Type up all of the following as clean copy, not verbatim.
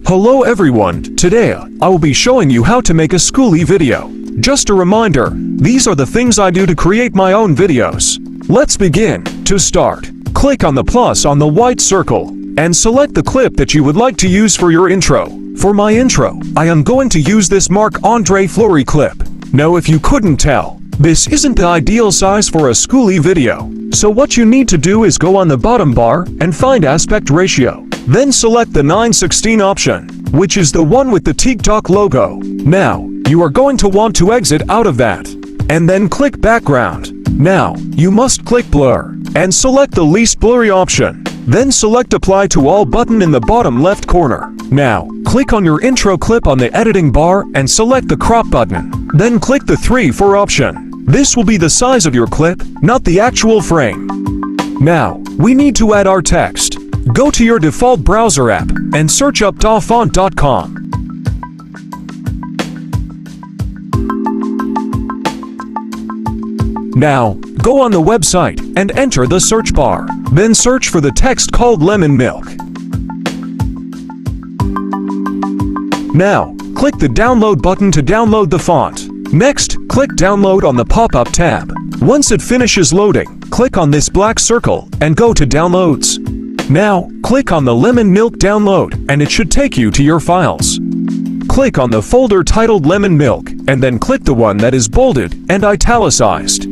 Hello everyone, today I will be showing you how to make a Schooly video. Just a reminder, these are the things I do to create my own videos. Let's begin. To start, click on the plus on the white circle and select the clip that you would like to use for your intro. For my intro, I am going to use this Marc-Andre Fleury clip. Now if you couldn't tell, this isn't the ideal size for a Schooly video. So what you need to do is go on the bottom bar and find aspect ratio. Then select the 9:16 option, which is the one with the TikTok logo. Now, you are going to want to exit out of that, and then click background. Now, you must click blur, and select the least blurry option. Then select apply to all button in the bottom left corner. Now, click on your intro clip on the editing bar and select the crop button. Then click the 3:4 option. This will be the size of your clip, not the actual frame. Now, we need to add our text. Go to your default browser app and search up dafont.com. Now, go on the website and enter the search bar. Then search for the text called lemon milk. Now, click the download button to download the font. Next, click download on the pop-up tab. Once it finishes loading, click on this black circle and go to downloads. Now, click on the lemon milk download and it should take you to your files. Click on the folder titled lemon milk and then click the one that is bolded and italicized.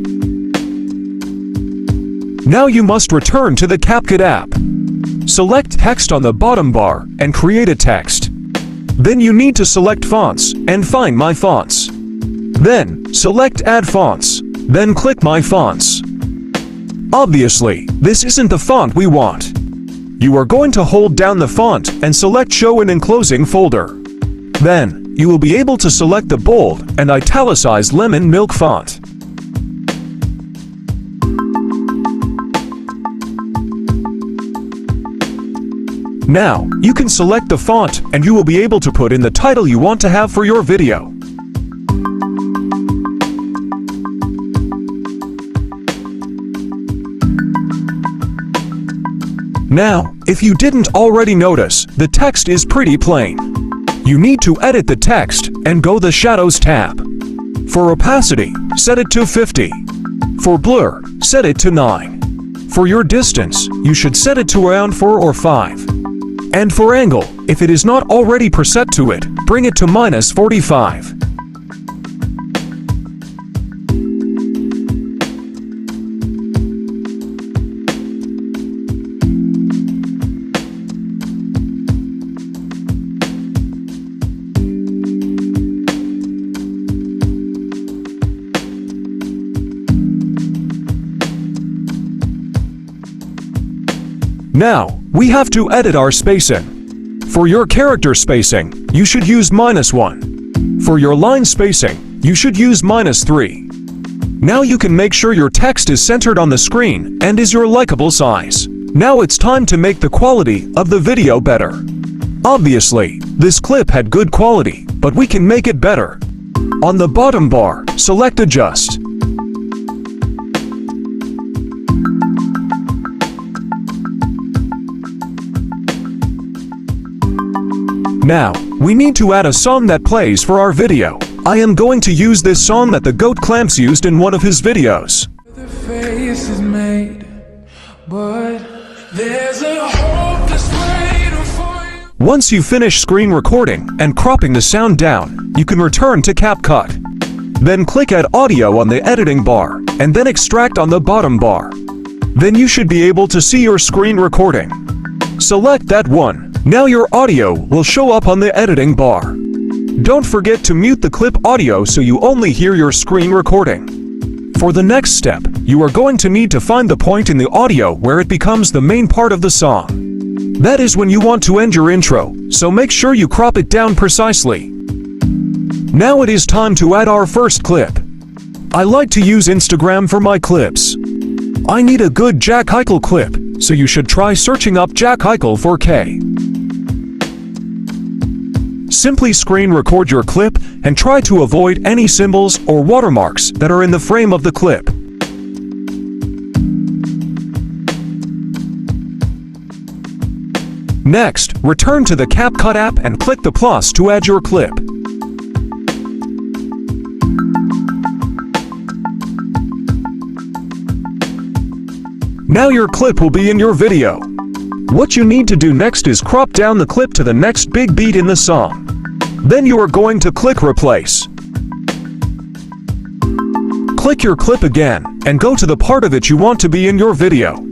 Now you must return to the CapCut app. Select text on the bottom bar and create a text. Then you need to select fonts and find my fonts. Then, select add fonts. Then click my fonts. Obviously, this isn't the font we want. You are going to hold down the font and select show in enclosing folder. Then, you will be able to select the bold and italicized lemon milk font. Now, you can select the font and you will be able to put in the title you want to have for your video. Now, if you didn't already notice, the text is pretty plain. You need to edit the text and go the Shadows tab. For opacity, set it to 50. For blur, set it to 9. For your distance, you should set it to around 4 or 5. And for angle, if it is not already preset to it, bring it to -45. Now, we have to edit our spacing. For your character spacing, you should use -1. For your line spacing, you should use -3. Now you can make sure your text is centered on the screen and is your likable size. Now it's time to make the quality of the video better. Obviously, this clip had good quality, but we can make it better. On the bottom bar, select Adjust. Now, we need to add a song that plays for our video. I am going to use this song that the Goat Clamps used in one of his videos. The face is made, but there's a hope that's waiting for you. Once you finish screen recording and cropping the sound down, you can return to CapCut. Then click Add Audio on the editing bar, and then Extract on the bottom bar. Then you should be able to see your screen recording. Select that one. Now your audio will show up on the editing bar. Don't forget to mute the clip audio so you only hear your screen recording. For the next step, you are going to need to find the point in the audio where it becomes the main part of the song. That is when you want to end your intro, so make sure you crop it down precisely. Now it is time to add our first clip. I like to use Instagram for my clips. I need a good Jack Eichel clip, so you should try searching up Jack Eichel 4K. Simply screen record your clip and try to avoid any symbols or watermarks that are in the frame of the clip. Next, return to the CapCut app and click the plus to add your clip. Now your clip will be in your video. What you need to do next is crop down the clip to the next big beat in the song. Then you are going to click Replace. Click your clip again, and go to the part of it you want to be in your video.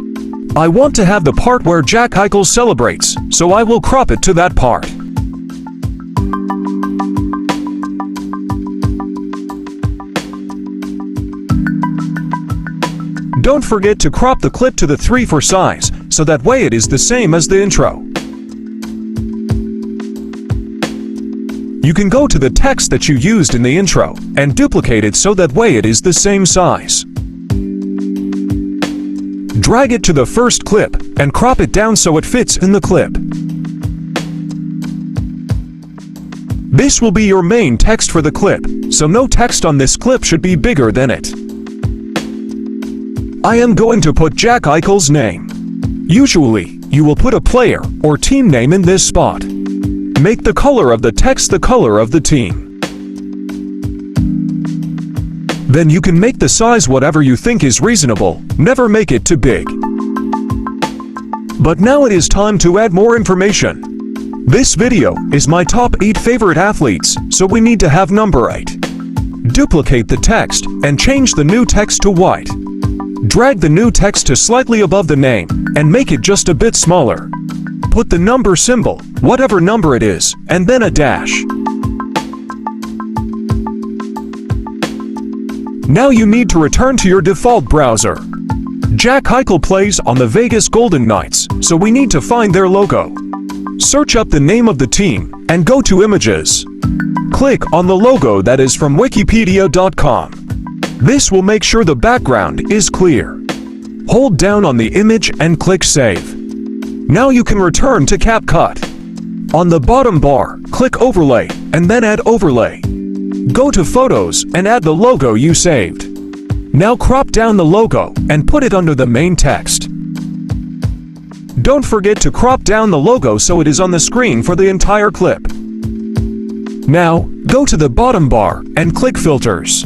I want to have the part where Jack Eichel celebrates, so I will crop it to that part. Don't forget to crop the clip to the 3:4 size, so that way it is the same as the intro. You can go to the text that you used in the intro, and duplicate it so that way it is the same size. Drag it to the first clip, and crop it down so it fits in the clip. This will be your main text for the clip, so no text on this clip should be bigger than it. I am going to put Jack Eichel's name. Usually, you will put a player or team name in this spot. Make the color of the text the color of the team. Then you can make the size whatever you think is reasonable, never make it too big. But now it is time to add more information. This video is my top 8 favorite athletes, so we need to have number 8. Duplicate the text and change the new text to white. Drag the new text to slightly above the name, and make it just a bit smaller. Put the number symbol, whatever number it is, and then a dash. Now you need to return to your default browser. Jack Eichel plays on the Vegas Golden Knights, so we need to find their logo. Search up the name of the team, and go to Images. Click on the logo that is from wikipedia.com. This will make sure the background is clear. Hold down on the image and click Save. Now you can return to CapCut. On the bottom bar, click Overlay, and then Add Overlay. Go to Photos and add the logo you saved. Now crop down the logo and put it under the main text. Don't forget to crop down the logo so it is on the screen for the entire clip. Now, go to the bottom bar and click Filters.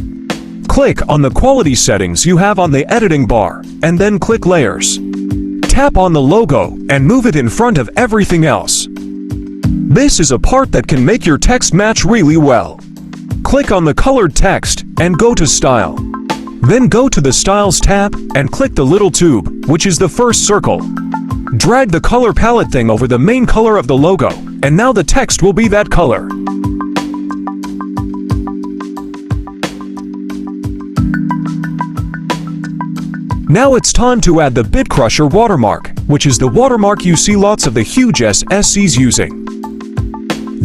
Click on the quality settings you have on the editing bar, and then click Layers. Tap on the logo and move it in front of everything else. This is a part that can make your text match really well. Click on the colored text and go to Style. Then go to the Styles tab and click the little tube, which is the first circle. Drag the color palette thing over the main color of the logo, and now the text will be that color. Now it's time to add the Bit Crusher watermark, which is the watermark you see lots of the huge SSCs using.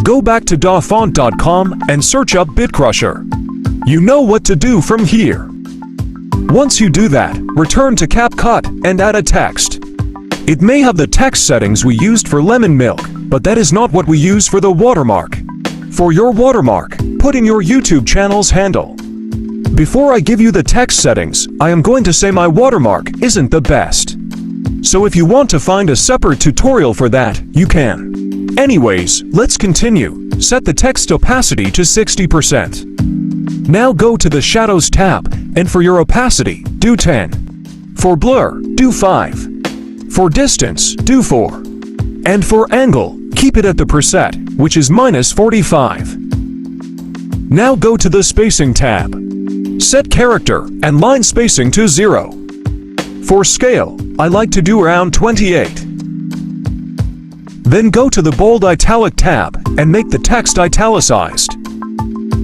Go back to dafont.com and search up Bit Crusher. You know what to do from here. Once you do that, return to CapCut and add a text. It may have the text settings we used for lemon milk, but that is not what we use for the watermark. For your watermark, put in your YouTube channel's handle. Before I give you the text settings, I am going to say my watermark isn't the best. So if you want to find a separate tutorial for that, you can. Anyways, let's continue. Set the text opacity to 60%. Now go to the Shadows tab, and for your opacity, do 10. For blur, do 5. For distance, do 4. And for angle, keep it at the preset, which is -45. Now go to the Spacing tab. Set character and line spacing to 0. For scale, I like to do around 28. Then go to the Bold Italic tab and make the text italicized.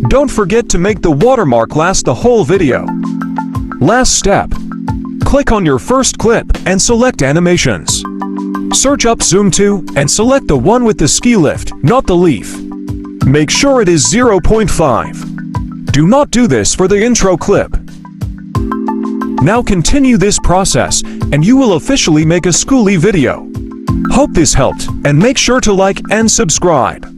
Don't forget to make the watermark last the whole video. Last step. Click on your first clip and select Animations. Search up Zoom to and select the one with the ski lift, not the leaf. Make sure it is 0.5. Do not do this for the intro clip. Now continue this process, and you will officially make a Schooly video. Hope this helped, and make sure to like and subscribe.